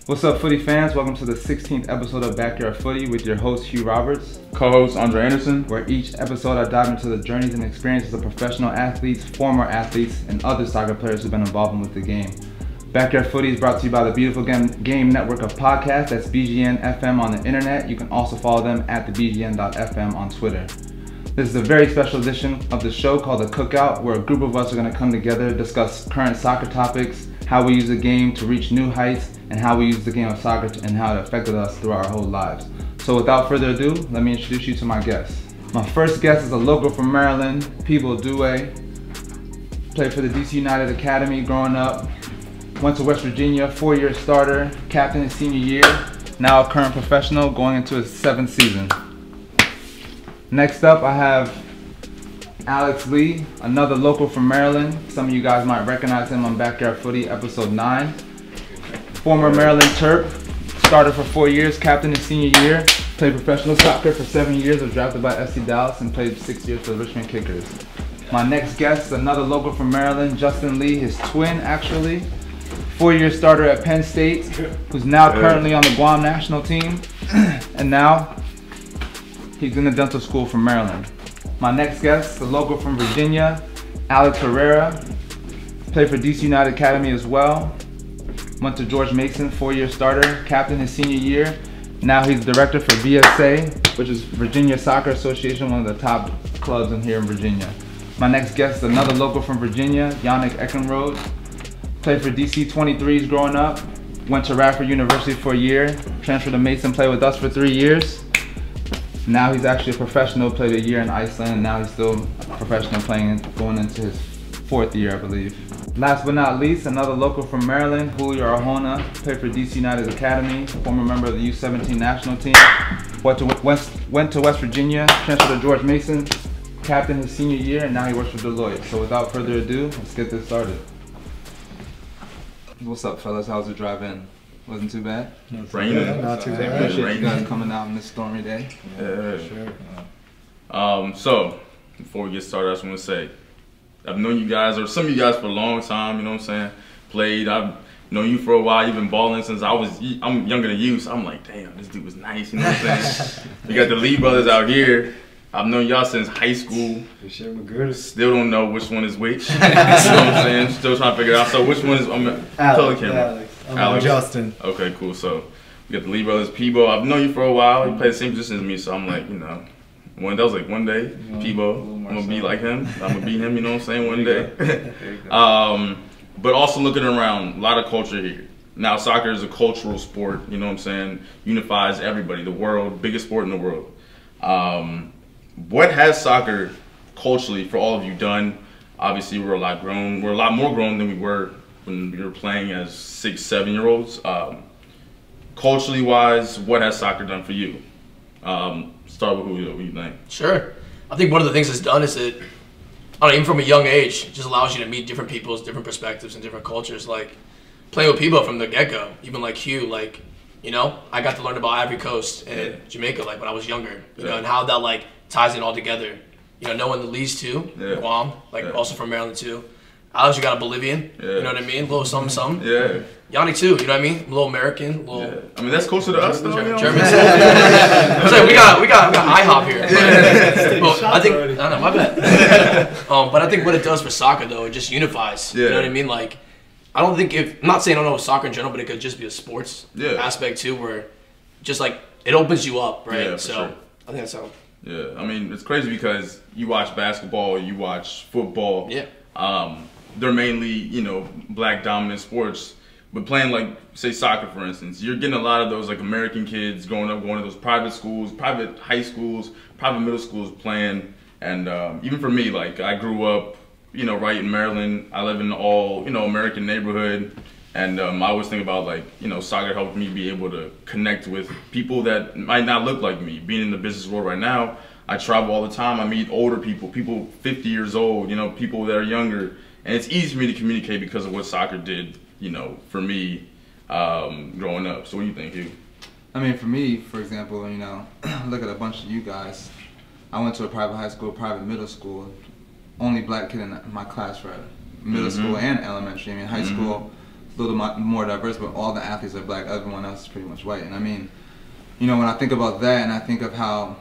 What's up, footy fans? Welcome to the 16th episode of Backyard Footy with your host, Hugh Roberts. Co-host, Andre Anderson. Where each episode I dive into the journeys and experiences of professional athletes, former athletes, and other soccer players who've been involved with the game. Backyard Footy is brought to you by the Beautiful Game Network of podcasts. That's BGN FM on the internet. You can also follow them at thebgn.fm on Twitter. This is a very special edition of the show called the Cookout, where a group of us are going to come together, discuss current soccer topics, how we use the game to reach new heights, and how we use the game of soccer and how it affected us through our whole lives. So without further ado, let me introduce you to my guests. My first guest is a local from Maryland, Peebo Due. Played for the DC United Academy growing up. Went to West Virginia, 4-year starter, captain his senior year. Now a current professional going into his 7th season. Next up, I have Alex Lee, another local from Maryland. Some of you guys might recognize him on Backyard Footy, episode 9. Former Maryland Terp, started for 4 years, captain his senior year, played professional soccer for 7 years, was drafted by FC Dallas, and played 6 years for the Richmond Kickers. My next guest is another local from Maryland, Justin Lee, his twin actually. 4-year starter at Penn State, who's now currently on the Guam national team, and now he's in the dental school from Maryland. My next guest, the local from Virginia, Alex Herrera, played for DC United Academy as well. Went to George Mason, 4-year starter, captain his senior year. Now he's director for VSA, which is Virginia Soccer Association, one of the top clubs in here in Virginia. My next guest is another local from Virginia, Yannick Eckenrode. Played for DC 23s growing up. Went to Radford University for a year. Transferred to Mason, played with us for 3 years. Now he's actually a professional, played a year in Iceland, and now he's still a professional playing, going into his 4th year, I believe. Last but not least, another local from Maryland, Julio Arjona, played for DC United Academy, former member of the U17 national team. Went to West Virginia, transferred to George Mason, captain his senior year, and now he works for Deloitte. So without further ado, let's get this started. What's up, fellas? How's the drive in? Wasn't too bad? Raining. Not too bad. Appreciate you guys coming out on this stormy day. Yeah, sure. So, before we get started, I just want to say, I've known you guys, or some of you guys, for a long time, you know what I'm saying? Played, I've known you for a while, you've been balling since I'm younger than you, so I'm like, damn, this dude was nice, you know what I'm saying? We got the Lee brothers out here. I've known y'all since high school. Still don't know which one is which. You know what I'm saying? Still trying to figure it out. So which one is, tell the camera. Alex. Justin. Okay, cool. So we got the Lee brothers, Peebo. I've known you for a while. You play the same position as me, so I'm like, you know, that was like one day, Peebo, I'm gonna be like him. I'm gonna beat him, you know what I'm saying, one day. But also looking around, a lot of culture here. Now soccer is a cultural sport, you know what I'm saying? Unifies everybody, the world, biggest sport in the world. What has soccer culturally for all of you done? Obviously we're a lot more grown than we were when we were playing as 6, 7-year-olds. Culturally wise, what has soccer done for you? Start with Julio, what do you think? Sure. I think one of the things it's done is that, I don't know, even from a young age, it just allows you to meet different people's different perspectives and different cultures. Like, playing with Peebo from the get-go, even like Hugh, like, you know, I got to learn about Ivory Coast and Jamaica, like, when I was younger, you know, and how that, like, ties it all together. You know, knowing the Lees, too, Guam, like, also from Maryland, too. Alex, you got a Bolivian, you know what I mean? A little something. Yeah. Yanni, too, you know what I mean? A little American, I mean, that's closer to us, though. German. I was like, we got IHOP here. But I think, I don't know, my bad. But I think what it does for soccer, though, it just unifies. You know what I mean? Like, I don't think I'm not saying I don't know soccer in general, but it could just be a sports aspect, too, where just, like, it opens you up, right? Yeah, so sure. I think that's how. Yeah, I mean, it's crazy because you watch basketball, you watch football. Yeah. They're mainly, you know, black dominant sports. But playing, like, say soccer, for instance, you're getting a lot of those, like, American kids growing up, going to those private schools, private high schools, private middle schools playing. And even for me, like, I grew up, you know, right in Maryland. I live in an all, you know, American neighborhood. And I always think about, like, you know, soccer helped me be able to connect with people that might not look like me. Being in the business world right now, I travel all the time. I meet older people 50 years old, you know, people that are younger. And it's easy for me to communicate because of what soccer did, you know, for me growing up. So what do you think, Hugh? I mean, for me, for example, you know, look at a bunch of you guys. I went to a private high school, private middle school. Only black kid in my class for middle school and elementary. I mean, high school, little more diverse, but all the athletes are black. Everyone else is pretty much white. And I mean, you know, when I think about that, and I think of how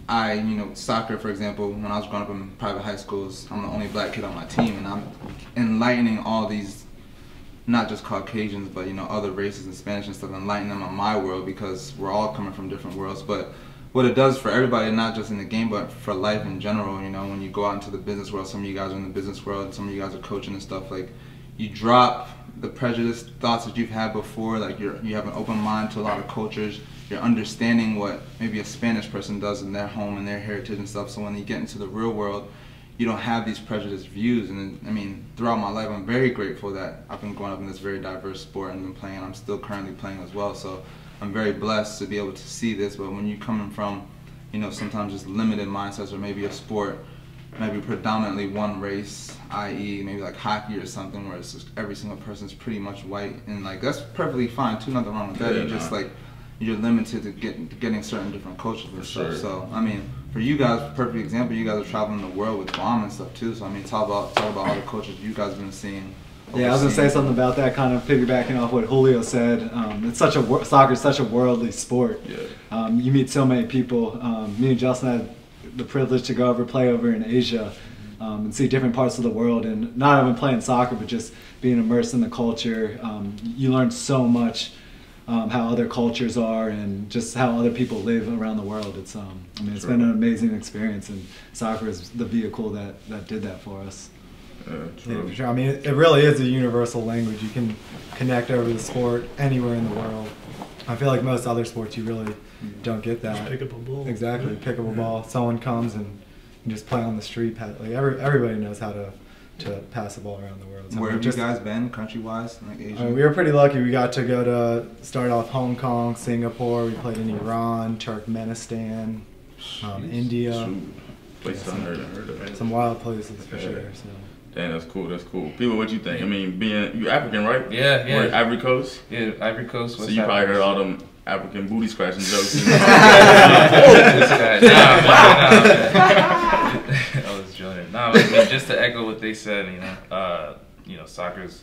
you know, soccer, for example, when I was growing up in private high schools, I'm the only black kid on my team, and I'm enlightening all these, not just Caucasians, but, you know, other races and Spanish and stuff, enlightening them on my world, because we're all coming from different worlds. But what it does for everybody, not just in the game, but for life in general, you know, when you go out into the business world, some of you guys are in the business world, some of you guys are coaching and stuff, like, you drop the prejudiced thoughts that you've had before, like you have an open mind to a lot of cultures. You're understanding what maybe a Spanish person does in their home and their heritage and stuff. So when you get into the real world, you don't have these prejudiced views. And I mean, throughout my life, I'm very grateful that I've been growing up in this very diverse sport and been playing. I'm still currently playing as well. So I'm very blessed to be able to see this. But when you're coming from, you know, sometimes just limited mindsets, or maybe a sport, maybe predominantly one race, i.e. maybe like hockey or something, where it's just every single person's pretty much white, and like that's perfectly fine too, nothing wrong with that. You're just like, you're limited to getting certain different cultures and stuff. So I mean, for you guys, perfect example, you guys are traveling the world with Guam and stuff too. So I mean, talk about all the cultures you guys have been seeing. Yeah, I was gonna say something about that, kind of piggybacking off what Julio said. It's soccer is such a worldly sport. Yeah. You meet so many people. Me and Justin had the privilege to go play over in Asia, and see different parts of the world, and not even playing soccer, but just being immersed in the culture. You learn so much, how other cultures are, and just how other people live around the world. It's I mean, it's been an amazing experience, and soccer is the vehicle that did that for us. Yeah, for sure. I mean, it really is a universal language. You can connect over the sport anywhere in the world. I feel like most other sports, you really don't get that. Just pick up a ball. Exactly, pick up a ball. Someone comes and you just play on the street. Like everybody knows how to pass the ball around the world. So where have you guys been, country-wise, like Asia? We were pretty lucky. We got to go to start off Hong Kong, Singapore. We played in Iran, Turkmenistan, India. Places I heard of. Some wild places for sure. So. Damn, that's cool. That's cool. People, what you think? I mean, you African, right? Yeah. Or Ivory Coast. Yeah, Ivory Coast. So you probably heard all them African booty scratching jokes. I was joking. No, but just to echo what they said, you know, soccer's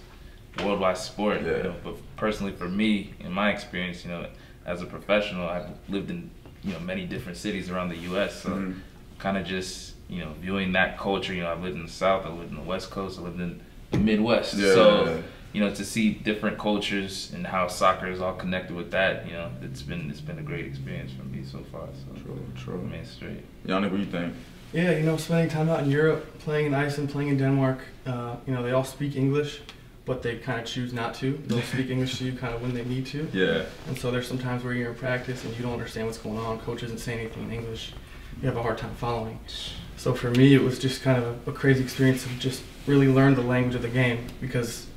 a worldwide sport. Yeah. You know, but personally for me, in my experience, you know, as a professional, I've lived in, you know, many different cities around the U.S. So kind of just, you know, viewing that culture. You know, I've lived in the South, I lived in the West Coast, I lived in the Midwest. Yeah. So, you know, to see different cultures and how soccer is all connected with that, you know, it's been a great experience for me so far. So True. I mean, it's straight. Yannick, what do you think? Yeah, you know, spending time out in Europe, playing in Iceland, playing in Denmark, you know, they all speak English, but they kind of choose not to. They'll speak English to you kind of when they need to. Yeah. And so there's some times where you're in practice and you don't understand what's going on. Coach isn't saying anything in English. You have a hard time following. So for me, it was just kind of a crazy experience to just really learn the language of the game, because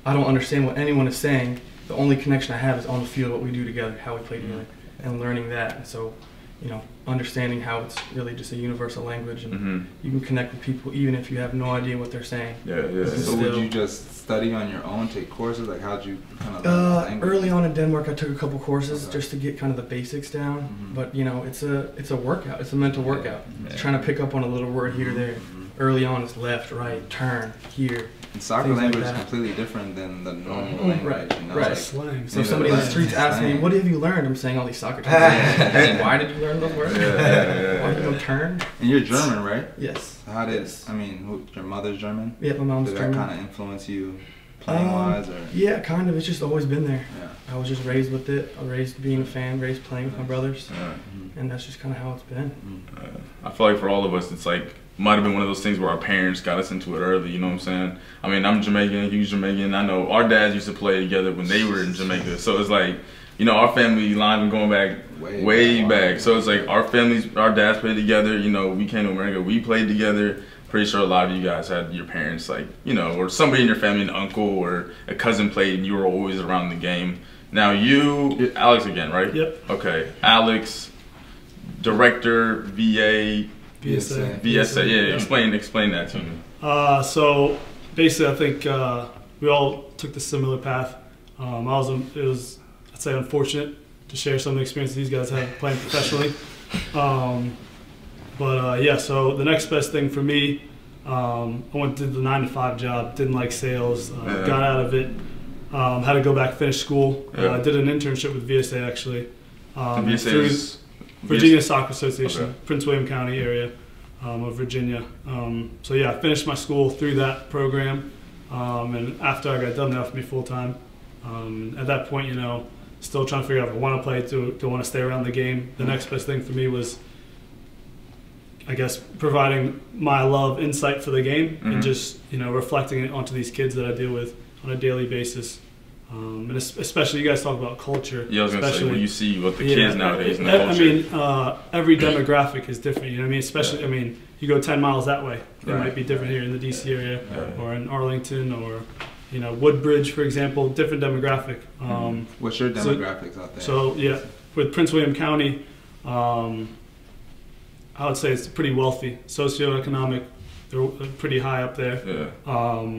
I don't understand what anyone is saying. The only connection I have is on the field, what we do together, how we play together, and learning that. And so, you know, understanding how it's really just a universal language, and you can connect with people even if you have no idea what they're saying. Yeah. So would you just study on your own, take courses? Like, how'd you kind of learn the language? Early on in Denmark, I took a couple courses just to get kind of the basics down. But you know, it's a workout. It's a mental workout. It's trying to pick up on a little word here or there. Early on, it's left, right, turn, here. And soccer language is completely different than the normal language. You know? Right. Like, Slang. So if somebody in the streets asks me, "What have you learned?" I'm saying all these soccer terms. Why did you learn those words? Why did you go turn? And you're German, right? Yes. So how did I mean? Your mother's German? Yeah, my mom's German. Did that kind of influence you, playing wise, or? Yeah, kind of. It's just always been there. Yeah. I was just raised with it. I was raised being a fan, raised playing with my brothers, and that's just kind of how it's been. I feel like for all of us, it's like might have been one of those things where our parents got us into it early, you know what I'm saying? I mean, I'm Jamaican, he's Jamaican. I know our dads used to play together when they were in Jamaica. So it's like, you know, our family line been going back way back. So it's like our dads played together, you know, we came to America, we played together. Pretty sure a lot of you guys had your parents, like, you know, or somebody in your family, an uncle or a cousin played and you were always around the game. Now you, Alex again, right? Yep. Okay, Alex, director, VA, VSA, yeah. Explain that to me. So basically, I think we all took the similar path. It was, I'd say, unfortunate to share some of the experiences these guys had playing professionally. Yeah, so the next best thing for me, I went to the 9-to-5 job, didn't like sales, got out of it, Had to go back, finish school. Yeah. I did an internship with VSA actually. VSA through is Virginia Soccer Association, Okay. Prince William County area of Virginia. So yeah, I finished my school through that program, and after I got done, they offered me full time. At that point, you know, still trying to figure out if I want to play, do I want to stay around the game. The next best thing for me was, I guess, providing my love, insight for the game, and just, you know, reflecting it onto these kids that I deal with on a daily basis. And especially, you guys talk about culture. Yeah, I was gonna say, when you see what the Yeah, kids nowadays in the culture. I mean, every demographic is different. You know what I mean? Especially, I mean, you go 10 miles that way, it might be different here in the DC area, or in Arlington, or, you know, Woodbridge, for example. Different demographic. What's your demographics out there? So yeah, with Prince William County, I would say it's pretty wealthy, socioeconomic. They're pretty high up there. Yeah.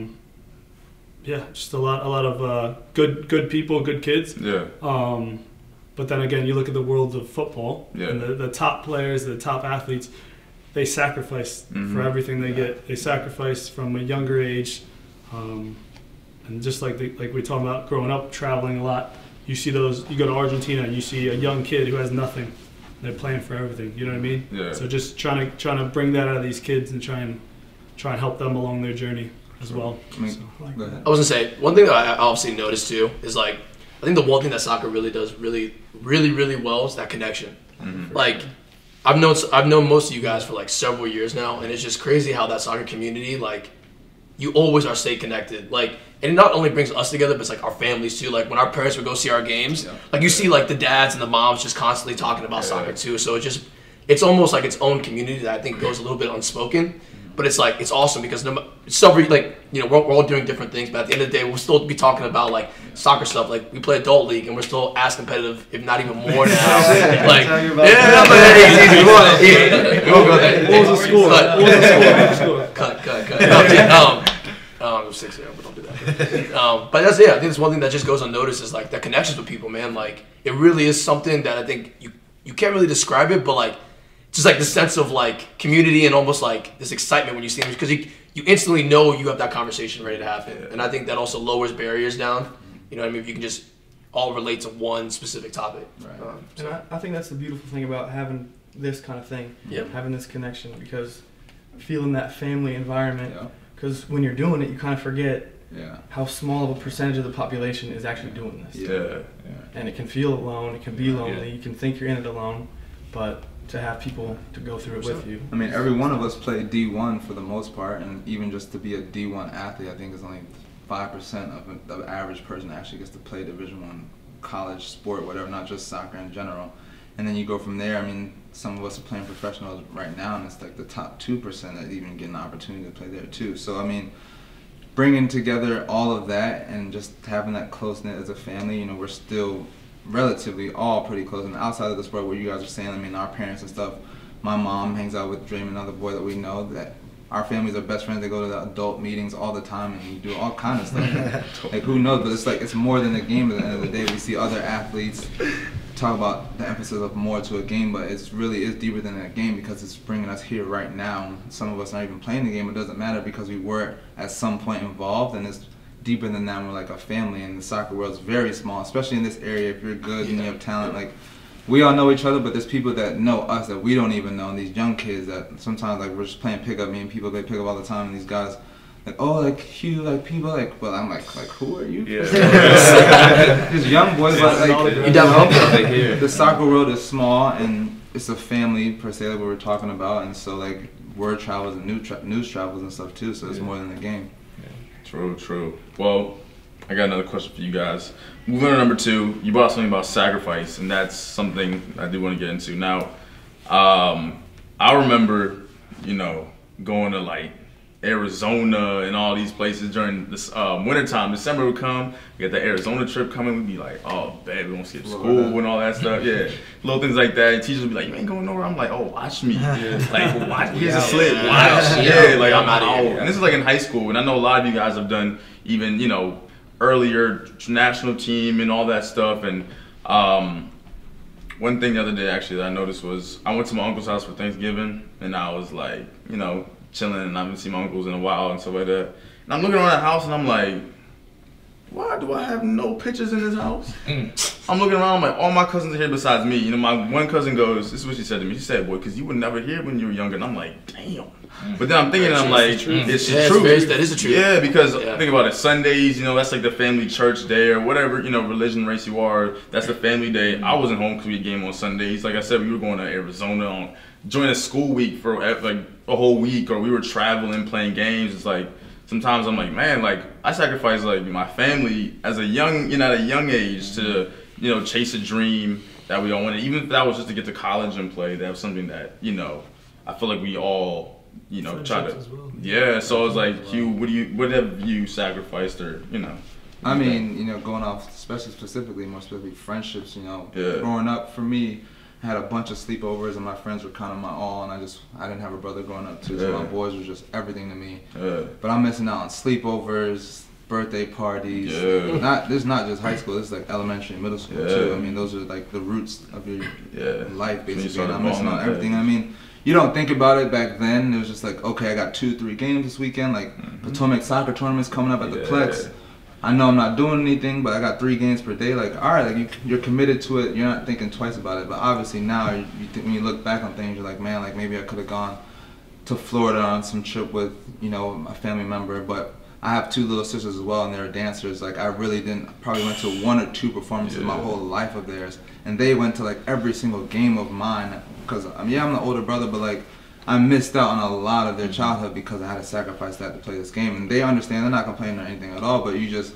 Yeah, just a lot of good people, good kids. Yeah. But then again, you look at the world of football, and the top players, the top athletes, they sacrifice for everything they get. They sacrifice from a younger age, and just like we talking about growing up, traveling a lot. You see those. You go to Argentina, and you see a young kid who has nothing. They're playing for everything. You know what I mean? Yeah. So just trying to bring that out of these kids and try and help them along their journey as well. I mean, go ahead. I was gonna say one thing that I obviously noticed too is like I think the one thing that soccer really does really well is that connection. Like I've known most of you guys for like several years now, and it's just crazy how that soccer community, like, you always are stay connected. Like, and it not only brings us together, but it's like our families too. Like when our parents would go see our games, like you see like the dads and the moms just constantly talking about soccer too. So it's almost like its own community that I think goes a little bit unspoken. But it's like, it's awesome because like, you know, we're all doing different things, but at the end of the day, we'll still be talking about like soccer stuff. Like we play adult league and we're still as competitive, if not even more now. Like, we won't go there. What was the score? Cut. I'm 6 here, but don't do that. But that's it. I think it's one thing that just goes unnoticed is like the connections with people, man. Like it really is something that I think you can't really describe it, but like just like the sense of like community and almost like this excitement when you see them, because you instantly know you have that conversation ready to happen. And I think that also lowers barriers down. You know what I mean? If you can just all relate to one specific topic. Right. And I think that's the beautiful thing about having this kind of thing, having this connection, because feeling that family environment, because when you're doing it, you kind of forget how small of a percentage of the population is actually doing this. And it can feel alone, it can be lonely, you can think you're in it alone, but to have people to go through it with you. I mean, every one of us played D1 for the most part, and even just to be a D1 athlete, I think is only 5% of the average person actually gets to play Division I college sport, whatever, not just soccer in general. And then you go from there. I mean, some of us are playing professionals right now, and it's like the top 2% that even get an opportunity to play there too. So I mean, bringing together all of that and just having that close-knit as a family, you know, we're still relatively all pretty close. And outside of the sport, where you guys are saying, I mean, our parents and stuff, my mom hangs out with Dream, another boy that we know, that our families are best friends. They go to the adult meetings all the time, and you do all kind of stuff. Like who knows? But it's like it's more than a game. At the end of the day, we see other athletes talk about the emphasis of more to a game, but it really is deeper than a game, because it's bringing us here right now. Some of us aren't even playing the game. It doesn't matter, because we were at some point involved, and it's deeper than that. We're like a family, and the soccer world is very small, especially in this area. If you're good and you have talent, like we all know each other, but there's people that know us that we don't even know, and these young kids that sometimes, like, we're just playing pickup. Me and people play pickup all the time, and these guys like, oh, like Hugh, like people, like, well, I'm like who are you? These young boys, but like the soccer world is small, and it's a family per se, like we were talking about, and so like word travels and news travels and stuff too. So it's more than a game. True. Well, I got another question for you guys. Moving on to number 2, you brought something about sacrifice, and that's something I do want to get into. Now, I remember, you know, going to like Arizona and all these places during this wintertime. December would come, we got the Arizona trip coming, we'd be like, oh, bad, we won't skip school and all that stuff. Yeah, little things like that. And teachers would be like, you ain't going nowhere. I'm like, oh, watch me. Like, watch me. Here's a slip. Watch. Yeah, like I'm out of here. And this is like in high school, and I know a lot of you guys have done even, you know, earlier national team and all that stuff. And one thing the other day actually that I noticed was I went to my uncle's house for Thanksgiving, and I was like, you know, chilling, and I haven't seen my uncles in a while and stuff like that. And I'm looking around the house, and I'm like, why do I have no pictures in this house? I'm looking around, I'm like, all my cousins are here besides me. You know, my one cousin goes, this is what she said to me. She said, boy, because you were never here when you were younger. And I'm like, damn. But then I'm thinking, I'm like, it's the truth. That is the truth. Yeah, because think about it. Sundays, you know, that's like the family church day or whatever, you know, religion, race you are. That's the family day. I wasn't home because we had a game on Sundays. Like I said, we were going to Arizona on during a school week for like a whole week, or we were traveling, playing games. It's like, sometimes I'm like, man, like I sacrificed like my family as a young, you know, at a young age to, you know, chase a dream that we all wanted. Even if that was just to get to college and play, that was something that, you know, I feel like we all, you know, try to. Well. Yeah, so it's like, Hugh, what have you sacrificed, or you know? I mean, you know, going off, more specifically friendships. You know, growing up for me, I had a bunch of sleepovers, and my friends were kind of my all, and I didn't have a brother growing up too, so my boys were just everything to me. But I'm missing out on sleepovers, birthday parties. This is not just high school. This is like elementary and middle school too. I mean, those are like the roots of your life basically. And I'm missing out on everything. I mean, you don't think about it back then. It was just like, okay, I got 2-3 games this weekend. Like Potomac soccer tournaments coming up at the Plex. I know I'm not doing anything, but I got 3 games per day. Like, all right, like you're committed to it. You're not thinking twice about it. But obviously now, when you look back on things, you're like, man, like maybe I could have gone to Florida on some trip with, you know, a family member. But I have 2 little sisters as well, and they're dancers. Like, I really probably went to 1 or 2 performances my whole life of theirs. And they went to like every single game of mine. Because, I mean, I'm the older brother, but like, I missed out on a lot of their childhood because I had to sacrifice that to play this game. And they understand, they're not complaining or anything at all, but you just,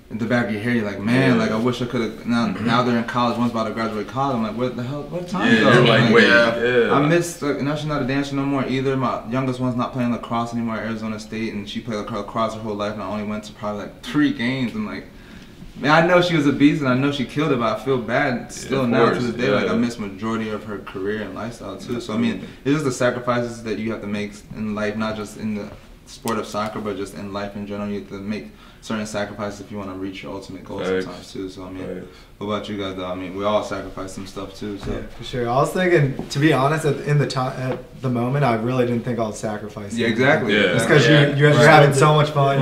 in the back of your head, you're like, man, like I wish I could have, now they're in college, one's about to graduate college, I'm like, what the hell, what time is it? Like, wait, I missed, now she's not a dancer no more either. My youngest one's not playing lacrosse anymore at Arizona State, and she played lacrosse her whole life, and I only went to probably like 3 games. I'm like, man, I know she was a beast, and I know she killed it, but I feel bad still now to this day. Like, I miss majority of her career and lifestyle too. So I mean, it's just the sacrifices that you have to make in life, not just in the sport of soccer, but just in life in general. You have to make certain sacrifices if you want to reach your ultimate goal sometimes too. So I mean, what about you guys though? I mean, we all sacrifice some stuff too. So yeah, for sure. I was thinking, to be honest, at the moment, I really didn't think I was sacrificing. Yeah, exactly. Yeah. Just because you're having so much fun.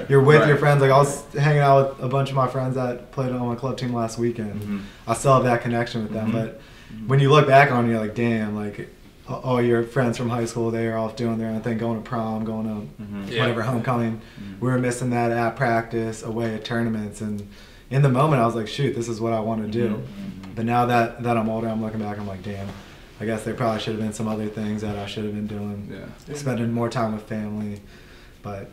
You're with your friends. Like, I was hanging out with a bunch of my friends that played on my club team last weekend. I still have that connection with them. But when you look back on it, you're like, damn, like, all your friends from high school, they are off doing their own thing, going to prom, going to whatever, homecoming. We were missing that at practice, away at tournaments, and in the moment I was like, shoot, this is what I want to do. But now that I'm older, I'm looking back, I'm like, damn, I guess there probably should have been some other things that I should have been doing, spending more time with family. But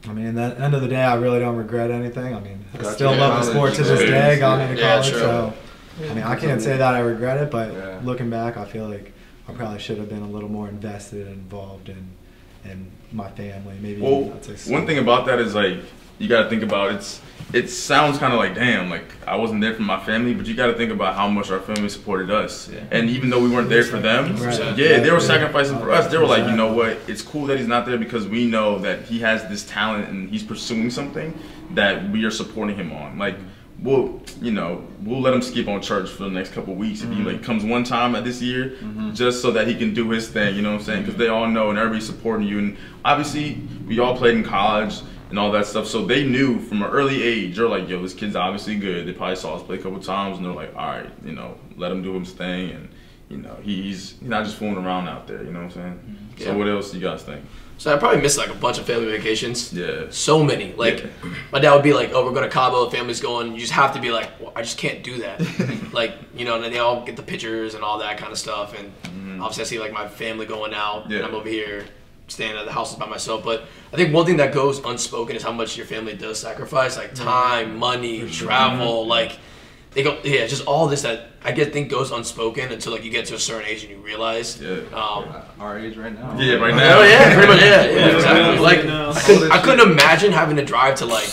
I mean, at the end of the day, I really don't regret anything. I mean, I still love the sport to this day, got me to college, so I mean, I can't say that I regret it, but looking back, I feel like I probably should have been a little more invested and involved in my family. Maybe. Well, one thing about that is, like, you got to think about it sounds kind of like, damn, like I wasn't there for my family, but you got to think about how much our family supported us. And even though we weren't there for them, they were sacrificing for us. They were like, you know what, it's cool that he's not there because we know that he has this talent and he's pursuing something that we are supporting him on. Like, we'll let him skip on church for the next couple of weeks if he like comes one time at this year, just so that he can do his thing. You know what I'm saying? Because they all know and everybody's supporting you. And obviously, we all played in college and all that stuff, so they knew from an early age. They're like, yo, this kid's obviously good. They probably saw us play a couple times, and they're like, all right, you know, let him do his thing, and you know, he's not just fooling around out there. You know what I'm saying? So what else do you guys think? So I probably missed like a bunch of family vacations. Yeah. So many. Like, my dad would be like, oh, we're going to Cabo, the family's going. You just have to be like, well, I just can't do that. Like, you know, and then they all get the pictures and all that kind of stuff. And obviously I see like my family going out and I'm over here staying at the houses by myself. But I think one thing that goes unspoken is how much your family does sacrifice, like time, money, travel, like they go, just all this that I think goes unspoken until like you get to a certain age and you realize. Our age right now. Yeah, right now. Oh yeah, pretty much. Exactly. Like I couldn't imagine having to drive to like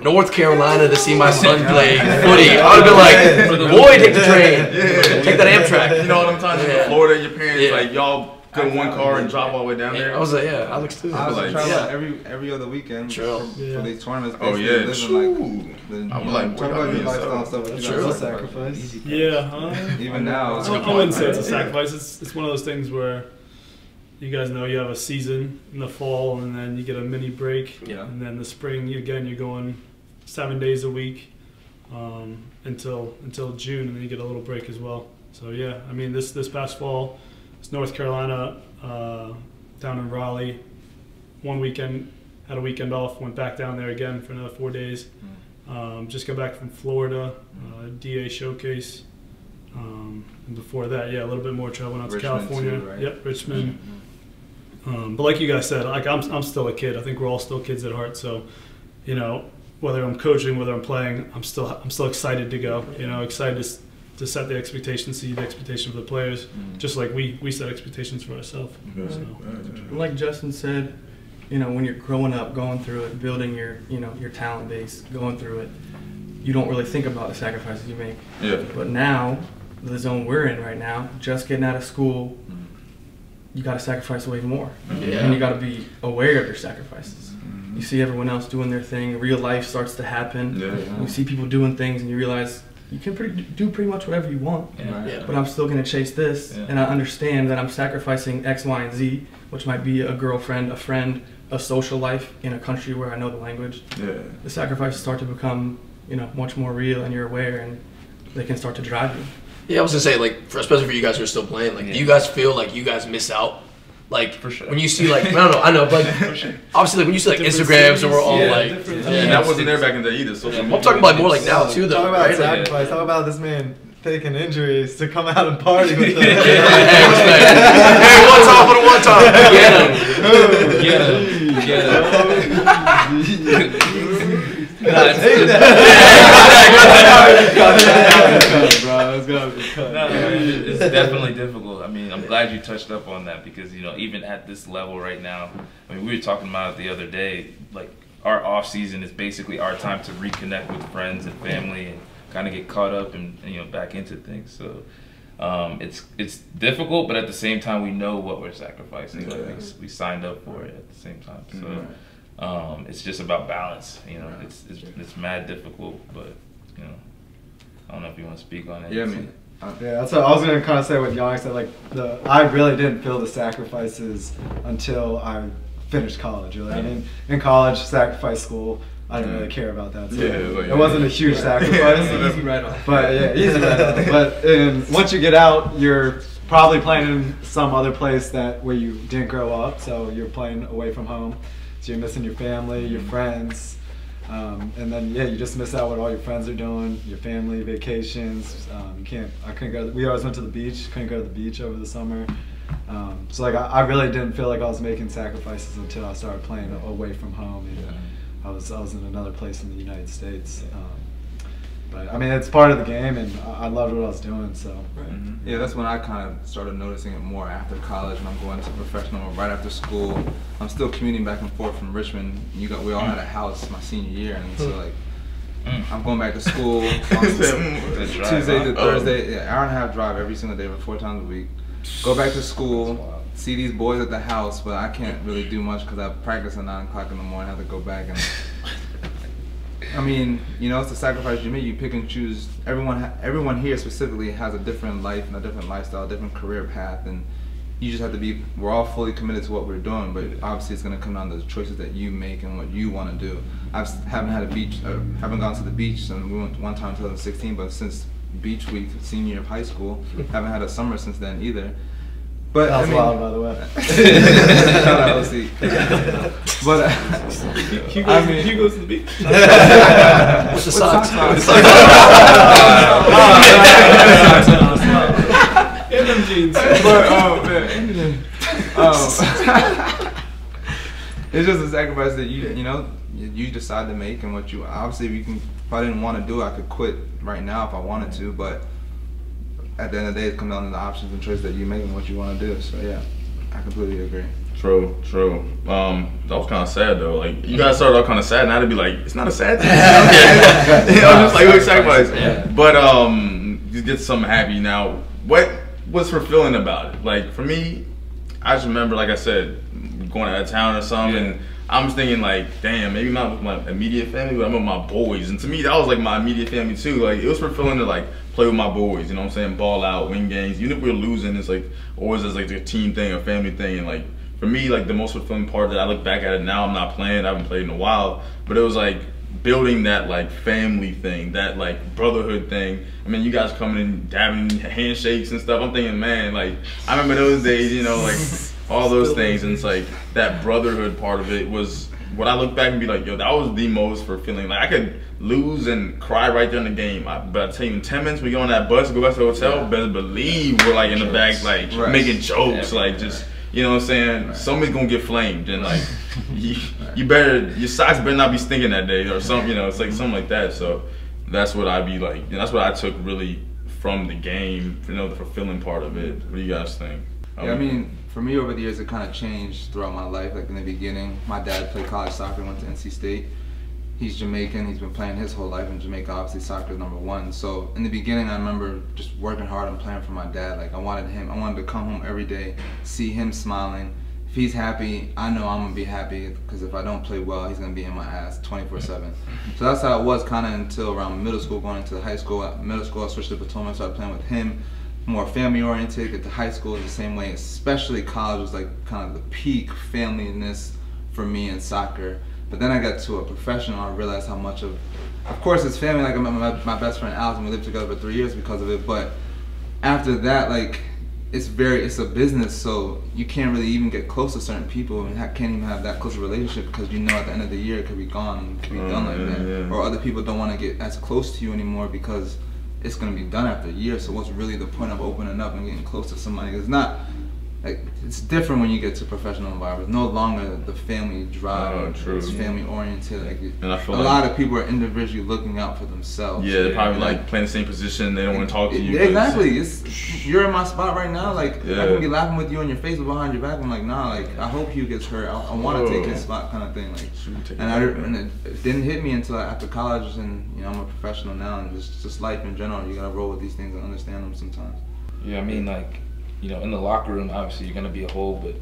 North Carolina to see my son play footy. I would have been like, boy, take the train, take that Amtrak. You know what I'm talking about? Florida, your parents like y'all go in one car and drive all the way down there. I was like, Alex too. I was like, every other weekend for these tournaments. Oh yeah, I'm like, talk about your lifestyle stuff. True. Sacrifice. Yeah, even now, I wouldn't say it's a sacrifice. It's one of those things where you guys know you have a season in the fall, and then you get a mini break, and then the spring you're going 7 days a week until June, and then you get a little break as well. So yeah, I mean this past fall, it's North Carolina, down in Raleigh. One weekend, had a weekend off, went back down there again for another 4 days. Just got back from Florida, DA showcase. And before that, yeah, a little bit more travel out to California. Too, right? Yep, Richmond. But like you guys said, like I'm still a kid. I think we're all still kids at heart. So, you know, whether I'm coaching, whether I'm playing, I'm still excited to go. You know, excited to set the expectations, see the expectation for the players, just like we set expectations for ourselves. So. Like Justin said, you know, when you're growing up, going through it, building your talent base, going through it, you don't really think about the sacrifices you make. Yeah. But now, the zone we're in right now, just getting out of school, you got to sacrifice way more. Yeah. And you got to be aware of your sacrifices. You see everyone else doing their thing, real life starts to happen. You see people doing things and you realize you can do pretty much whatever you want. But I'm still going to chase this, and I understand that I'm sacrificing X, Y, and Z, which might be a girlfriend, a friend, a social life in a country where I know the language. The sacrifices start to become, you know, much more real, and you're aware, and they can start to drive you. Yeah, I was gonna say, like, especially for you guys who are still playing, like, do you guys feel like you guys miss out? Like, For sure. when you see, like, I know, but like, obviously, like, when you see, like, Instagrams, and we're all, like, And that wasn't there back in the day either. Social media. I'm talking about more, like, now, too, though, Talk about right? sacrifice. Talk about this man taking injuries to come out and party with them. Hey, respect. Hey, one time for the one time. Get him. It's definitely difficult. I mean, I'm glad you touched up on that because, you know, even at this level right now, I mean, we were talking about it the other day, like our off season is basically our time to reconnect with friends and family and kind of get caught up and you know, back into things. So it's difficult, but at the same time, we know what we're sacrificing. Like we signed up for it at the same time. So it's just about balance. You know, it's mad difficult, but you know, I don't know if you want to speak on it. Yeah, I mean, yeah, that's what I was gonna kind of say. What Young said, like I really didn't feel the sacrifices until I finished college. Really, I mean, in college, sacrifice school. I didn't really care about that. So it wasn't a huge sacrifice. Easy write-off. But yeah, easy write-off. But once you get out, you're probably playing in some other place where you didn't grow up. So you're playing away from home. So you're missing your family, your friends. And then you just miss out what all your friends are doing, your family, vacations. I couldn't go. We always went to the beach. Couldn't go to the beach over the summer. So like I really didn't feel like I was making sacrifices until I started playing away from home. And I was in another place in the United States. But I mean, it's part of the game, and I loved what I was doing. So yeah, that's when I kind of started noticing it more after college. When I'm going to professional right after school, I'm still commuting back and forth from Richmond. We all had a house my senior year, and so like I'm going back to school on Tuesday to Thursday, hour and a half drive every single day for 4 times a week. Go back to school, see these boys at the house, but I can't really do much because I practice at 9 o'clock in the morning. I have to go back and. I mean, you know, it's a sacrifice you make. You pick and choose. Everyone here specifically has a different life and a different lifestyle, a different career path, and you just have to be. We're all fully committed to what we're doing, but obviously it's going to come down to the choices that you make and what you want to do. Haven't gone to the beach since we went one time in 2016, but since beach week, senior year of high school, haven't had a summer since then either. But that was wild, by the way. Shout out OC. But He goes to the beach. What's the socks? In them jeans. But man, it's just a sacrifice that you decide to make, and what you obviously if I didn't want to do it, I could quit right now if I wanted to, but. At the end of the day, it comes down to the options and choices that you make and what you want to do. So yeah, I completely agree. True. That was kind of sad though. Like you guys started off kind of sad, and I'd be like, it's not a sad thing. I'm just like, we sacrifice. Yeah. But you get something happy now. What was fulfilling about it? Like for me, I just remember, like I said, going out of town or something. And I'm just thinking like, damn, maybe not with my immediate family, but I'm with my boys. And to me, that was like my immediate family too. Like it was fulfilling to like play with my boys, you know what I'm saying? Ball out, win games. Even if we're losing, it's like always as like a team thing, a family thing. And like for me, like the most fulfilling part that I look back at it now, I'm not playing, I haven't played in a while, but it was like building that like family thing, that like brotherhood thing. I mean, you guys coming in, dabbing, handshakes and stuff. I'm thinking, man, like I remember those days, you know, like all those things, and it's like that brotherhood part of it was what I look back and be like, yo, that was the most fulfilling. Like I could lose and cry right there in the game, but I tell you, in 10 minutes we go on that bus, go back to the hotel, better believe we're like in the back, like making jokes, like just. You know what I'm saying? Somebody's gonna get flamed, and like you better, your socks better not be stinking that day or something. You know, it's like something like that. So that's what I'd be like. And that's what I took really from the game. You know, the fulfilling part of it. What do you guys think? Yeah, I mean, for me over the years, it kind of changed throughout my life. Like in the beginning, my dad played college soccer, went to NC State. He's Jamaican. He's been playing his whole life in Jamaica. Obviously, soccer is #1. So in the beginning, I remember just working hard and playing for my dad. Like I wanted to come home every day, see him smiling. If he's happy, I know I'm gonna be happy. Because if I don't play well, he's gonna be in my ass 24/7. So that's how it was kind of until around middle school, going into high school. Middle school, I switched to Potomac, started playing with him. More family oriented. Get to high school the same way. Especially college was like kind of the peak familyness for me in soccer. But then I got to a professional, I realized how much of course it's family, like I met my best friend Alex and we lived together for 3 years because of it, but after that, like, it's a business, so you can't really even get close to certain people and can't even have that close a relationship because you know at the end of the year it could be gone and it could be done like that. Yeah. Or other people don't want to get as close to you anymore because it's going to be done after a year, so what's really the point of opening up and getting close to somebody? It's not, like, it's different when you get to professional environments. No longer the family drive. True. It's family oriented. Like, and I feel a lot of people are individually looking out for themselves. Yeah, they're probably like playing the same position. They don't want to talk to you. Exactly. You're in my spot right now. Like I can be laughing with you on your face, but behind your back, I'm like, nah. Like I hope Hugh gets hurt. I want to take his spot, kind of thing. Like, and it didn't hit me until after college, and you know I'm a professional now, and just life in general. You gotta roll with these things and understand them sometimes. Yeah, I mean, like, you know, in the locker room, obviously you're gonna be a whole, but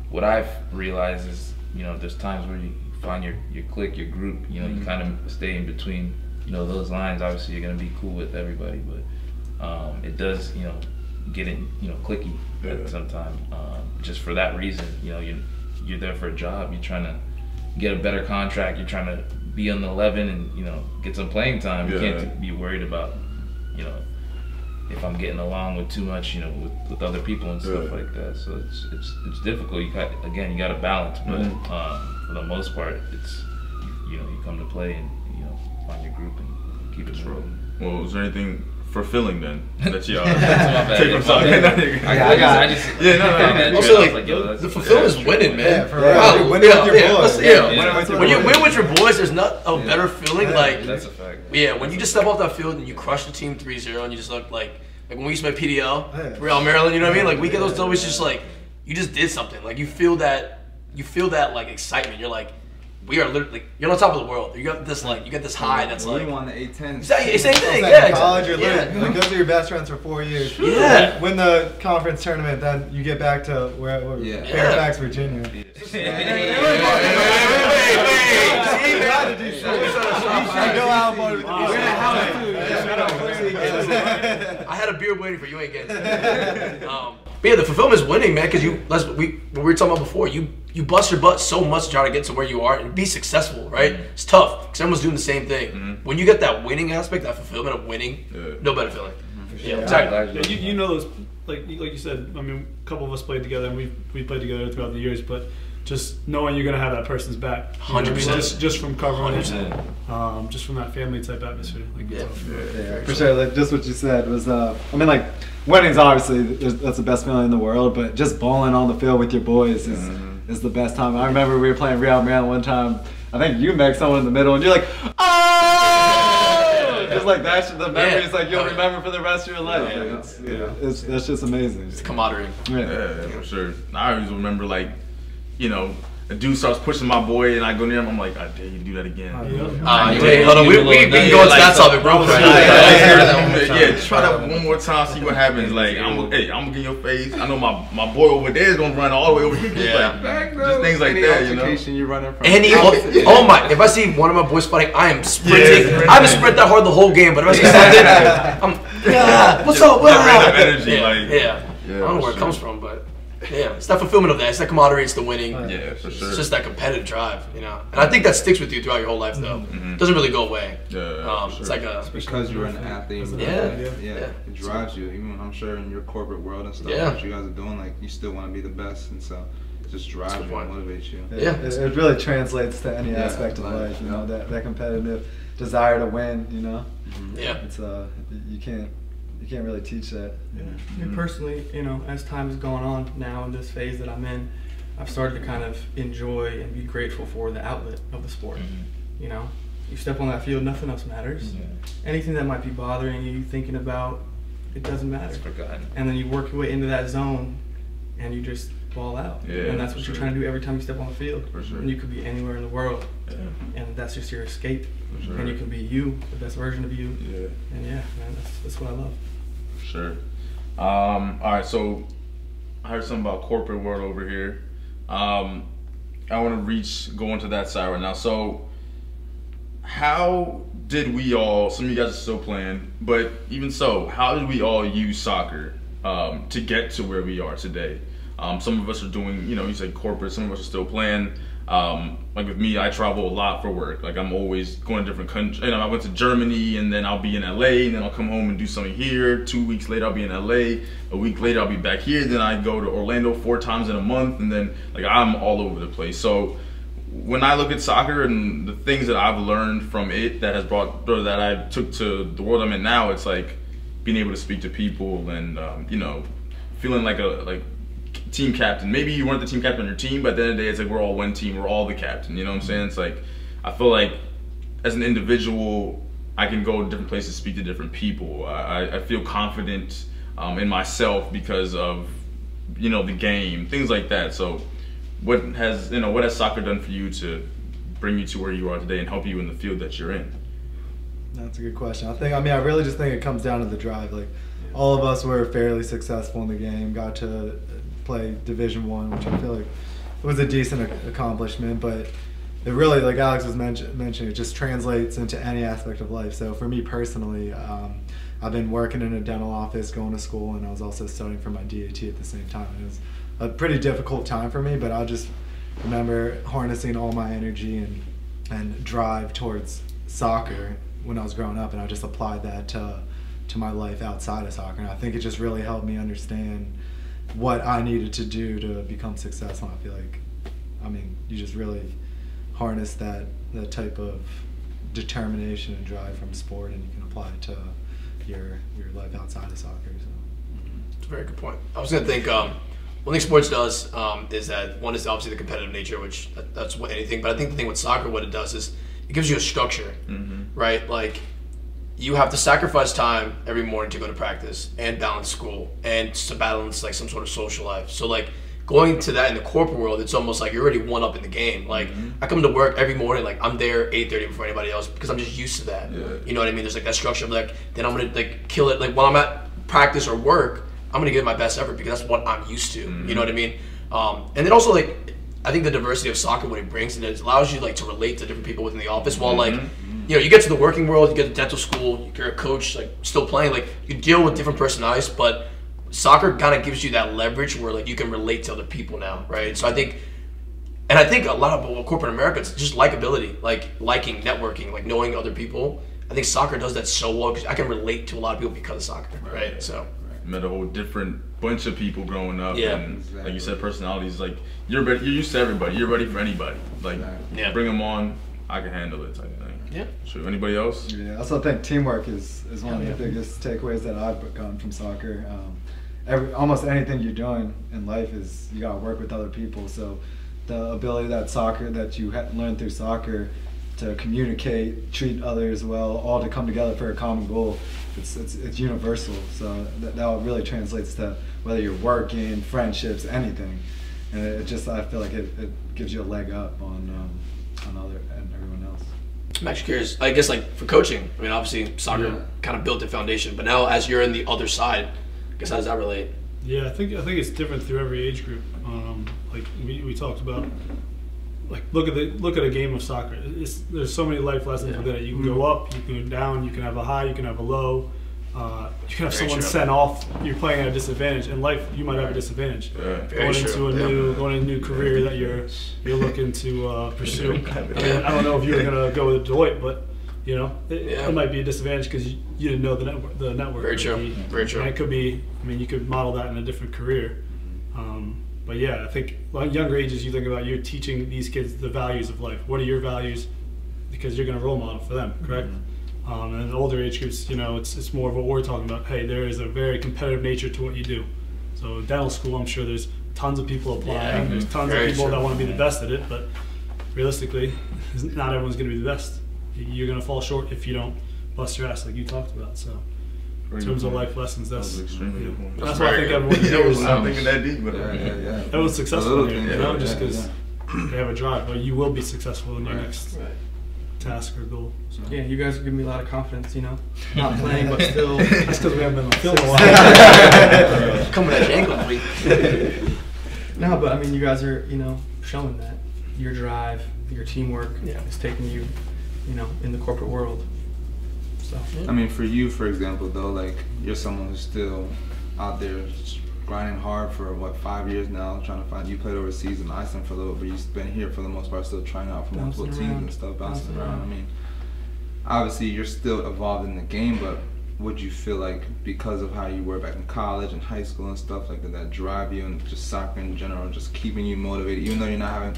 what I've realized is, you know, there's times where you find your clique, your group, you know, you kind of stay in between, you know, those lines. Obviously you're gonna be cool with everybody, but it does, you know, get in, you know, cliquey at some time. Just for that reason, you know, you're there for a job, you're trying to get a better contract, you're trying to be on the 11 and, you know, get some playing time. You can't be worried about, you know, if I'm getting along with too much, you know, with other people and stuff like that. So it's difficult. You got to balance, but for the most part, it's, you know, you come to play and, you know, find your group and keep it rolling. Well, is there anything fulfilling then that you take from soccer? Also, like, the fulfillment is winning, man. Winning with your boys. When you win with your boys, there's not a better feeling. Like, that's a fact. Yeah, when you just step off that field and you crush the team 3-0 and you just look like when we used to play PDL, Real Maryland, you know what I mean? Like we get those W's, just like you just did something. Like you feel that like excitement. You're like, we are literally, like, you're on top of the world. You got this like, you get this high that's like. We won the A10. Exactly, same thing. Yeah, in college, you're like those are your best friends for 4 years. Yeah. Win the conference tournament, then you get back to Fairfax, Virginia. I had a beer waiting for you, ain't getting it. But yeah, the fulfillment is winning, man, because what we were talking about before, you bust your butt so much to try to get to where you are and be successful, right? It's tough, because everyone's doing the same thing. When you get that winning aspect, that fulfillment of winning, no better feeling. Yeah, exactly. You know those, like you said, I mean, a couple of us played together, and we played together throughout the years, but just knowing you're gonna have that person's back, 100%. Just from covering 100%. just from that family type atmosphere. Like, for sure. Like just what you said was, I mean, like winning's obviously that's the best feeling in the world, but just bowling on the field with your boys is the best time. I remember we were playing Real Maryland one time. I think you met someone in the middle, and you're like, oh! Just like that's the memories like you'll remember for the rest of your life. That's just amazing. It's camaraderie. Yeah, for sure. I always remember, like, you know, a dude starts pushing my boy and I go near him, I'm like, I dare you to do that again. Hold on, we can go into that topic, bro. Yeah, try that one more time, see what happens. Like, I'm gonna get in your face. I know my boy over there is gonna run all the way over here. Just things like that, you know. You're running from. Oh my! If I see one of my boys fighting, I am sprinting. I haven't sprinted that hard the whole game, but if I see something, I'm what's up? That random energy, I don't know where it comes from, but. Yeah, it's that fulfillment of that. It's that camaraderie. It's the winning. Yeah, for sure. It's just that competitive drive, you know. And I think that sticks with you throughout your whole life, though. It doesn't really go away. Yeah, It's like a because you're an athlete. Yeah. It drives you. Even I'm sure in your corporate world and stuff, what you guys are doing, like you still want to be the best, and so it just drives you and motivates you. It really translates to any aspect of life. You know, that competitive desire to win. You know. Yeah. It's you can't really teach that. Yeah. Me personally, you know, as time is going on now in this phase that I'm in, I've started to kind of enjoy and be grateful for the outlet of the sport. You know, you step on that field, nothing else matters. Anything that might be bothering you, thinking about, it doesn't matter. And then you work your way into that zone, and you just ball out. And that's what you're trying to do every time you step on the field. And you could be anywhere in the world, and that's just your escape. And you can be you, the best version of you. And yeah, man, that's what I love. Sure. All right, so I heard something about corporate world over here. I want to go into that side right now. So how did we all, some of you guys are still playing, but even so, how did we all use soccer to get to where we are today? Some of us are doing, you know, you said corporate, some of us are still playing. Like with me, I travel a lot for work. Like I'm always going to different countries. You know, I went to Germany, and then I'll be in LA, and then I'll come home and do something here. 2 weeks later, I'll be in LA. A week later, I'll be back here. Then I go to Orlando 4 times in a month, and then like I'm all over the place. So when I look at soccer and the things that I've learned from it that has brought, or that I took to the world I'm in now, it's like being able to speak to people and you know, feeling like a team captain. Maybe you weren't the team captain on your team, but at the end of the day, it's like we're all one team, we're all the captain, you know what I'm saying? It's like, I feel like as an individual, I can go to different places, speak to different people. I feel confident in myself because of, you know, the game, things like that. So what has soccer done for you to bring you to where you are today and help you in the field that you're in? That's a good question. I really just think it comes down to the drive. Like, all of us were fairly successful in the game, got to play Division I, which I feel like was a decent accomplishment, but it really, like Alex was mentioning, it just translates into any aspect of life. So for me personally, I've been working in a dental office, going to school, and I was also studying for my DAT at the same time. It was a pretty difficult time for me, but I just remember harnessing all my energy and drive towards soccer when I was growing up, and I just applied that to my life outside of soccer. And I think it just really helped me understand what I needed to do to become successful. I feel like, I mean, you just really harness that type of determination and drive from sport, and you can apply it to your life outside of soccer. So. That's a very good point. I was going to think, one thing sports does is that one is obviously the competitive nature, which that's what anything, but I think the thing with soccer, what it does is it gives you a structure, right? Like, you have to sacrifice time every morning to go to practice and balance school and to balance like some sort of social life. So like going to that in the corporate world, it's almost like you're already one up in the game. Like I come to work every morning, like I'm there 8:30 before anybody else because I'm just used to that. You know what I mean? There's like that structure of like, then I'm gonna like kill it. Like while I'm at practice or work, I'm gonna give my best effort because that's what I'm used to. You know what I mean? And then also like, I think the diversity of soccer, what it brings, and it allows you like to relate to different people within the office while like, you know, you get to the working world, you get to dental school, you're a coach, like still playing, like you deal with different personalities, but soccer kind of gives you that leverage where like you can relate to other people now, right? So I think a lot of corporate America, it's just likability, like liking, networking, like knowing other people. I think soccer does that so well because I can relate to a lot of people because of soccer, right? So met a whole different bunch of people growing up, and like you said, personalities. Like you're used to everybody, you're ready for anybody. Like bring them on, I can handle it type thing. Yeah. Sure. Anybody else? Yeah. I also think teamwork is one of the biggest takeaways that I've gotten from soccer. Almost anything you're doing in life is you got to work with other people. So the ability that you learn through soccer to communicate, treat others well, all to come together for a common goal, it's universal. So that really translates to whether you're working, friendships, anything. And it just, I feel like it gives you a leg up on other and everyone else. I'm actually curious, I guess like for coaching, I mean obviously soccer kind of built the foundation, but now as you're in the other side, I guess how does that relate? Yeah, I think it's different through every age group. Like we talked about, like look at a game of soccer. There's so many life lessons within it. You can go up, you can go down, you can have a high, you can have a low. You can have someone sent off. You're playing at a disadvantage. In life, you might have a disadvantage. Going into a new career that you're looking to pursue. I don't know if you were gonna go with Deloitte, but it might be a disadvantage because you didn't know the network. Very true. Very true. And it could be. I mean, you could model that in a different career. But yeah, I think younger ages, you think about you're teaching these kids the values of life. What are your values? Because you're going to role model for them, correct? And in older age groups, it's more of what we're talking about. Hey, there is a very competitive nature to what you do. So dental school, I'm sure there's tons of people applying. There's tons of people that want to be the best at it, but realistically, not everyone's going to be the best. You're going to fall short if you don't bust your ass like you talked about. So in terms of life lessons, that's extremely good point. That's why I think everyone here is not thinking that deep, but everyone's successful here, just because they have a drive. But you will be successful in your next task or goal. So. Yeah, you guys are giving me a lot of confidence, not playing, but still. That's because we haven't been on the field in a while. Coming at you incomplete. No, but I mean, you guys are, showing that your drive, your teamwork is taking you, in the corporate world. So. I mean, for you, for example, though, like you're someone who's still out there grinding hard for 5 years now, trying to find. You played overseas in Iceland for a little bit. You've been here for the most part, still trying out for multiple teams and stuff, bouncing around. I mean, obviously you're still involved in the game, but would you feel like because of how you were back in college and high school and stuff like that drive you, and just soccer in general, just keeping you motivated, even though you're not having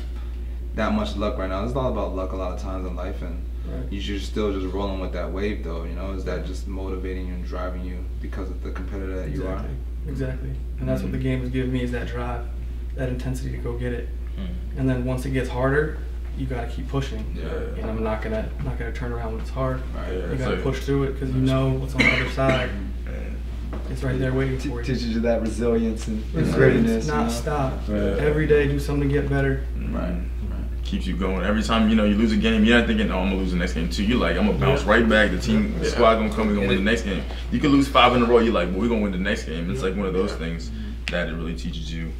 that much luck right now? It's all about luck a lot of times in life, and you're still just rolling with that wave, though. Is that just motivating you and driving you because of the competitor that you are? Exactly, and that's what the game has given me, is that drive, that intensity to go get it. And then once it gets harder, you got to keep pushing. And I'm not gonna turn around when it's hard. You got to push through it because you know what's on the other side. It's right there waiting for you. Teaches you that resilience and grittiness. Not stop. Every day, do something to get better. Keeps you going. Every time you lose a game, you're not thinking, "Oh, I'm gonna lose the next game too." You're like, "I'm gonna bounce right back. The team, the squad gonna come. We're gonna win the next game." You could lose 5 in a row. You're like, "Well, we're gonna win the next game." It's like one of those things that it really teaches you.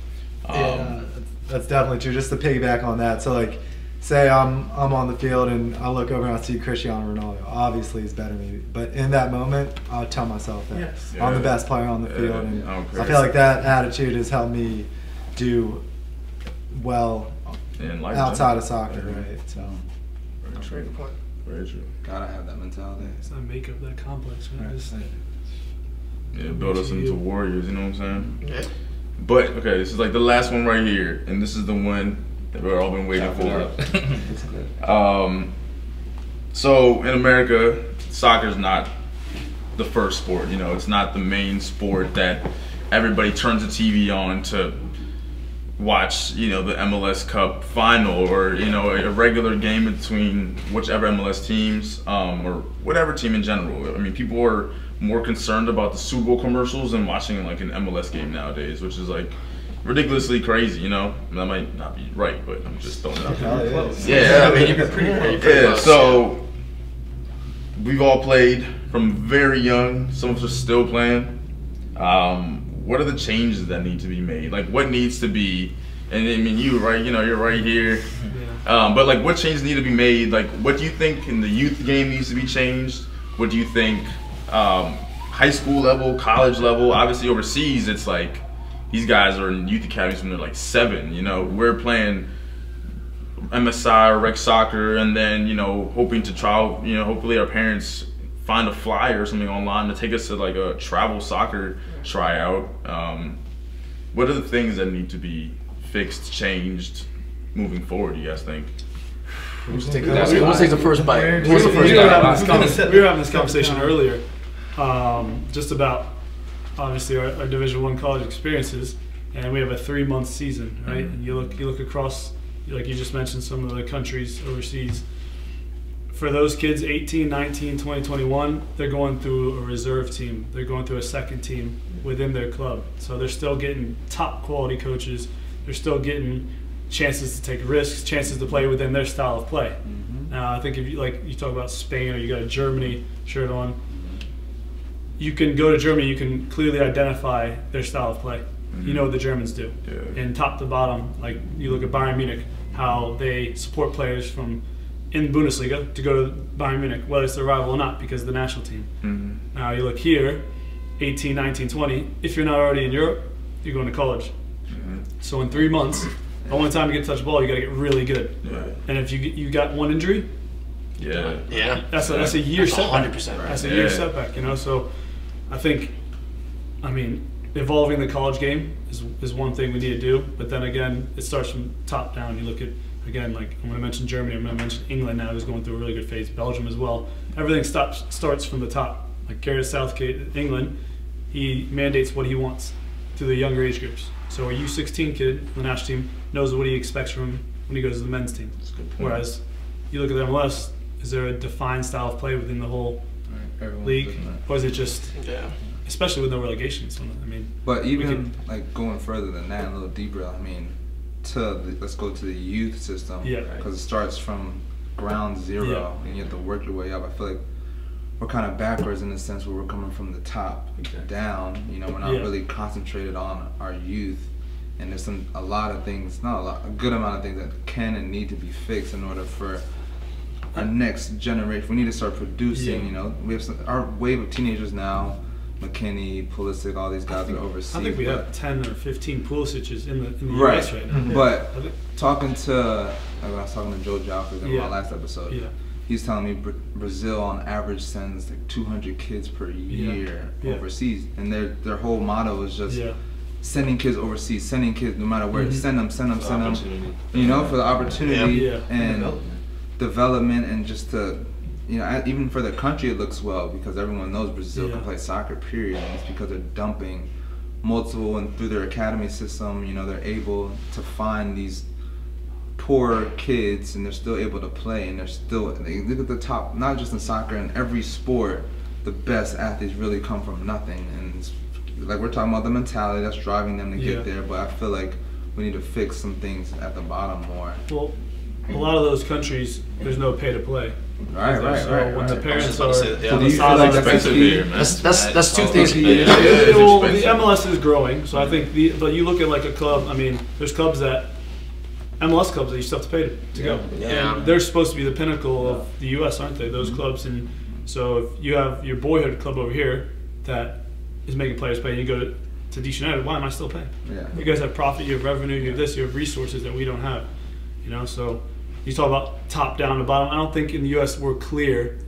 That's definitely true. Just to piggyback on that, so like, say I'm on the field and I look over and I see Cristiano Ronaldo. Obviously, he's better than me, but in that moment, I'll tell myself that I'm the best player on the field, and I feel like that attitude has helped me do well outside of soccer, right? So, Very good point. Very true. Gotta have that mentality. It's that makeup, that complex, right? Build us into warriors. You know what I'm saying? Yeah. But okay, this is like the last one right here, and this is the one that we've all been waiting for. So in America, soccer's not the first sport. It's not the main sport that everybody turns the TV on to watch, the MLS Cup final, or a regular game between whichever MLS teams, or whatever team in general. I mean, people are more concerned about the Super Bowl commercials than watching like an MLS game nowadays, which is like ridiculously crazy. That might not be right, but I'm just throwing it out there. Yeah, I mean, you're pretty close. So we've all played from very young. Some of us are still playing. What are the changes that need to be made? Like, what needs to be, and I mean, you're right here. But like, what changes need to be made? Like, what do you think in the youth game needs to be changed? What do you think high school level, college level? Obviously overseas, it's like, these guys are in youth academies when they're like 7. We're playing MSI or rec soccer, and then, hoping to try, hopefully our parents find a flyer or something online to take us to like a travel soccer tryout. What are the things that need to be fixed, changed, moving forward, you guys think? Let's take the first bite. We were having this conversation earlier, just about obviously our Division I college experiences, and we have a 3-month season, right? And you look across, like you just mentioned, some of the countries overseas. For those kids, 18, 19, 20, 21, they're going through a reserve team. They're going through a second team within their club. So they're still getting top quality coaches. They're still getting chances to take risks, chances to play within their style of play. I think if you talk about Spain, or you got a Germany shirt on, you can go to Germany, you can clearly identify their style of play. You know what the Germans do. And top to bottom, like you look at Bayern Munich, how they support players from in Bundesliga to go to Bayern Munich, whether it's their rival or not, because of the national team. Mm-hmm. Now you look here, 18, 19, 20. If you're not already in Europe, you're going to college. Mm-hmm. So in 3 months, the only time you get to touch the ball, you got to get really good. Right. And if you got one injury, Yeah. that's a year setback. 100%. That's a year setback, you know. So I think, I mean, evolving the college game is one thing we need to do. But then again, it starts from top down. You look at, again, like I'm going to mention Germany. I'm going to mention England now, who's going through a really good phase. Belgium as well. Everything starts from the top. Like Gareth Southgate, England, he mandates what he wants to the younger age groups. So a U16 kid on the national team knows what he expects from him when he goes to the men's team. That's a good point. Whereas you look at the MLS, is there a defined style of play within the whole league, or is it just, especially with no relegation? So, I mean, but even like going further than that, a little deeper. I mean, let's go to the youth system, because it starts from ground zero, and you have to work your way up. I feel like we're kind of backwards in the sense where we're coming from the top down. You know, we're not really concentrated on our youth, and there's a lot of things, a good amount of things that can and need to be fixed in order for our next generation. We need to start producing. You know, we have our wave of teenagers now. McKinney, Pulisic, all these guys are overseas. I think we have 10 or 15 Pulisic's in the US right now. But talking to, I was talking to Joe Joffrey in my last episode. He's telling me Brazil on average sends like 200 kids per year overseas, and their whole motto is just sending kids overseas, sending kids no matter where, send them. You know, for the opportunity and development, and just to, you know, even for the country it looks well, because everyone knows Brazil can play soccer, period, and it's because they're dumping multiple, and through their academy system, you know, they're able to find these poor kids, and they're still able to play, and they look at the top, not just in soccer, in every sport, the best athletes really come from nothing. And it's, like we're talking about the mentality that's driving them to get there, but I feel like we need to fix some things at the bottom more. Well, a lot of those countries, there's no pay to play. Right. When the parents are, so do you feel like that's two things. Well, the MLS is growing, so I think but you look at like a club. I mean, there's clubs MLS clubs that you still have to pay to go. And they're supposed to be the pinnacle of the U.S., aren't they? Those clubs. And so if you have your boyhood club over here that is making players pay, and you go to DC United, why am I still paying? You guys have profit, you have revenue, you have this, you have resources that we don't have. You know, so you talk about top down to bottom. I don't think in the U.S. we're clear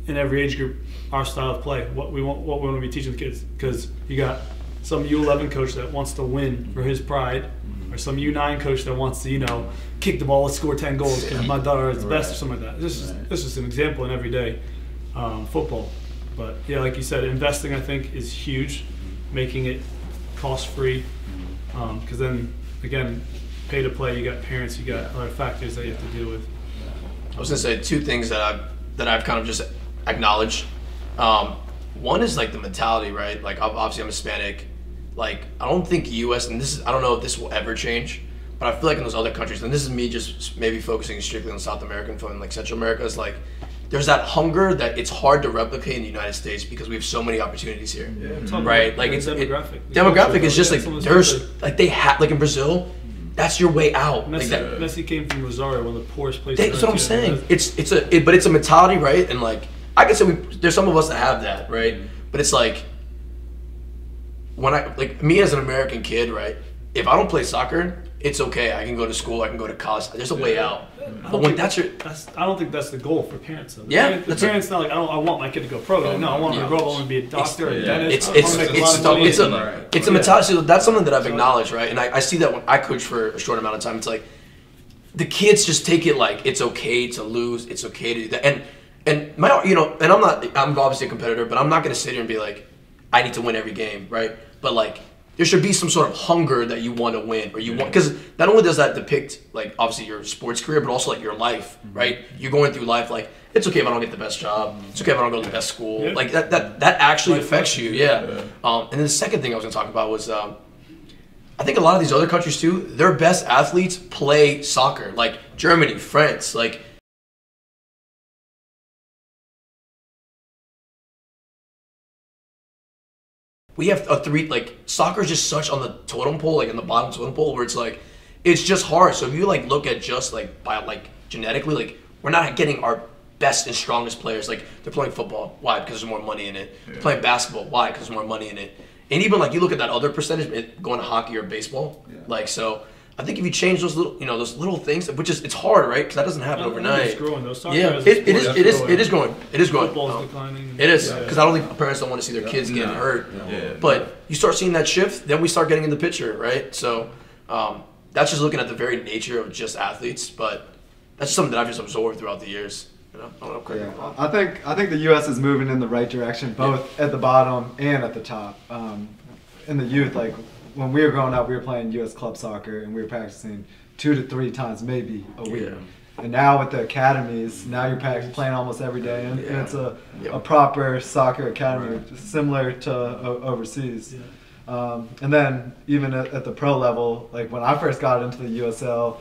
in every age group our style of play, what we want to be teaching the kids, because you got some U11 coach that wants to win for his pride, or some U9 coach that wants to, you know, kick the ball, let's score 10 goals because my daughter is the best, or something like that. This is an example in everyday football. But yeah, like you said, investing I think is huge, making it cost free, because then again, pay to play, you got parents, you got other factors that you have to deal with. I was gonna say two things that I've kind of just acknowledged. One is like the mentality, right? Like obviously I'm Hispanic. Like I don't think U.S. and I don't know if this will ever change, but I feel like in those other countries, and this is me just maybe focusing strictly on South American and like Central America, is like there's that hunger that it's hard to replicate in the United States because we have so many opportunities here, right? Like demographic is just like there's like they have like in Brazil. That's your way out. Messi came from Rosario, one of the poorest places. That's what I'm saying. But it's a mentality, right? And like I can say there's some of us that have that, right? But it's like when me as an American kid, right? If I don't play soccer, it's okay. I can go to school. I can go to college. There's a way out. But when I don't think that's the goal for parents. Though. The parents not like I want my kid to go pro. No, I want him to grow up and be a doctor, a dentist. It's a mentality. So that's something that I've acknowledged, right? And I see that when I coach for a short amount of time. It's like the kids just take it like it's okay to lose. It's okay to do that. And my, you know, and I'm obviously a competitor, but I'm not going to sit here and be like, I need to win every game, right? But like, there should be some sort of hunger that you want to win, or you want, because not only does that depict like obviously your sports career, but also like your life, right? You're going through life like it's okay if I don't get the best job, it's okay if I don't go to the best school, like that actually affects you, And then the second thing I was going to talk about was I think a lot of these other countries too, their best athletes play soccer, like Germany, France, like. We have soccer is just such on the totem pole, like in the bottom totem pole, where it's like, it's just hard. So if you like look at just like genetically, like we're not getting our best and strongest players. Like, they're playing football. Why? Because there's more money in it. They're playing basketball. Why? Because there's more money in it. And even like you look at that other percentage, going to hockey or baseball. Like, so I think if you change those little, those little things, which is, it's hard, right? Because that doesn't happen overnight. It's growing though. It is growing. It is growing. Football's declining. It is, because I don't think parents don't want to see their kids getting hurt. But you start seeing that shift, then we start getting in the picture, right? So that's just looking at the very nature of just athletes. But that's something that I've just absorbed throughout the years. I think the U.S. is moving in the right direction, both at the bottom and at the top. In the youth, like when we were growing up, we were playing U.S. club soccer, and we were practicing 2 to 3 times maybe a week. And now with the academies, now you're playing almost every day, and it's a proper soccer academy, similar to overseas. And then even at the pro level, like when I first got into the USL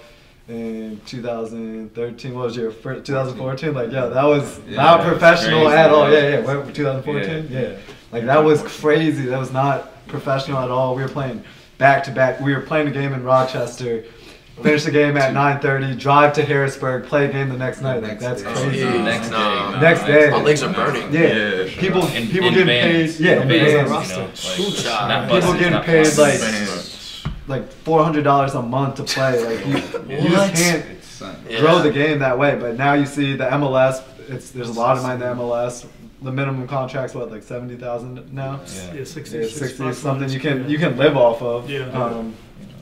in 2013, what was your first, 2014? Like, that was not professional at all. 2014? Yeah. Like, that was crazy. That was not professional at all. We were playing back-to-back. We were playing a game in Rochester, finish the game at 9:30, drive to Harrisburg, play a game the next night. Like, that's crazy. Next day. My legs are burning. People getting paid. People getting paid like $400 a month to play. Like, you just can't grow the game that way. But now you see the MLS. There's a lot of money in the MLS. The minimum contract's what, like 70,000 now? 60 something. You can live off of.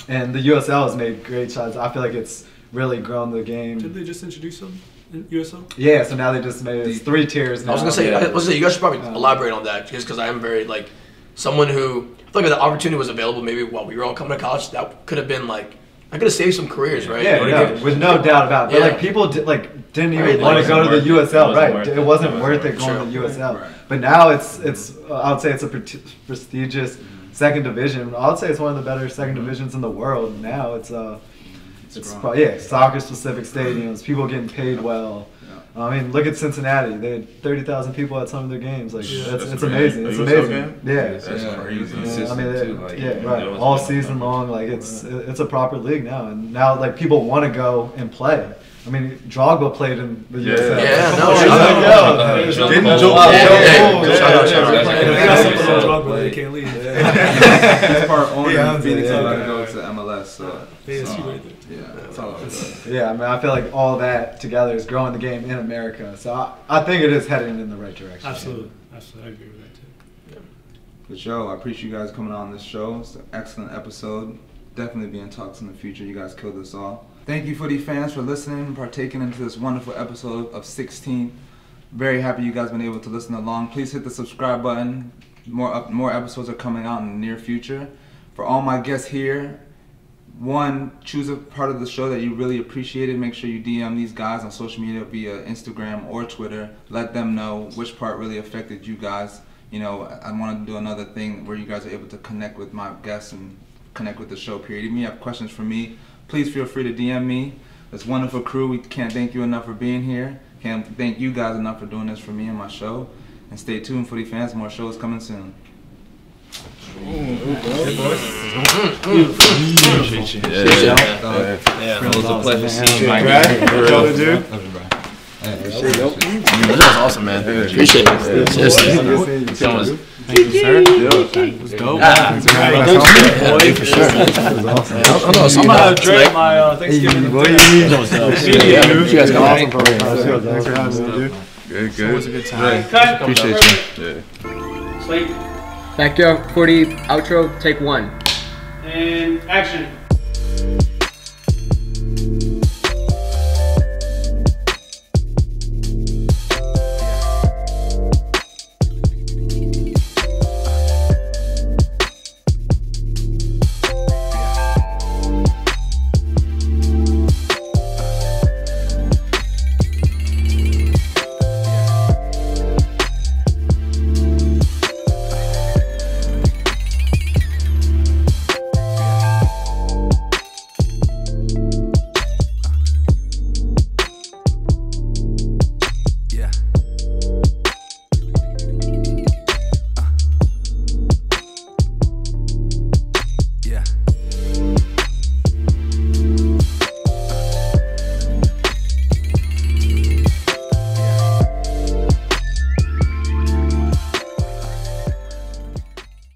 And the USL has made great shots. I feel like it's really grown the game. Did they just introduce them in USL? Yeah, so now they just made it 3 tiers now. I was gonna say, you guys should probably elaborate on that, just because I am very like someone who I feel like if the opportunity was available maybe while we were all coming to college, that could have been like, I could have saved some careers, right? With no doubt about it. But like people didn't even want to go to the USL, right? It wasn't worth it going to the USL. But now it's I would say it's a prestigious second division. I would say it's one of the better second divisions in the world now. It's soccer specific stadiums, people getting paid well. I mean, look at Cincinnati. They had 30,000 people at some of their games. Like, it's amazing. It's amazing. That's crazy. I mean, all season long. Like, it's a proper league now, and now like people want to go and play. I mean, Drogba played in the USL. They can't leave. He's part owner of Phoenix and let go to MLS. So it's all good. I mean, I feel like all that together is growing the game in America. So I think it is heading in the right direction. Absolutely. I agree with that too. For sure. I appreciate you guys coming on this show. It's an excellent episode. Definitely be in talks in the future. You guys killed us all. Thank you, footy fans, for listening and partaking into this wonderful episode of 16. Very happy you guys been able to listen along. Please hit the subscribe button. More episodes are coming out in the near future. For all my guests here, choose a part of the show that you really appreciated. Make sure you DM these guys on social media via Instagram or Twitter. Let them know which part really affected you guys. I want to do another thing where you guys are able to connect with my guests and connect with the show, period. Even if you have questions for me, please feel free to DM me. This wonderful crew, we can't thank you enough for being here. Can't thank you guys enough for doing this for me and my show. And stay tuned, footy fans. More shows coming soon. Appreciate you. It was a pleasure seeing you, Mike. That was awesome, man. Appreciate it. Thank you, sir. It was dope. For sure. I'm going to drink my Thanksgiving. You guys come awesome for me. Thanks for having me, dude. Good. It was a good time. Appreciate you. Backyard Footy outro, take 1. And action.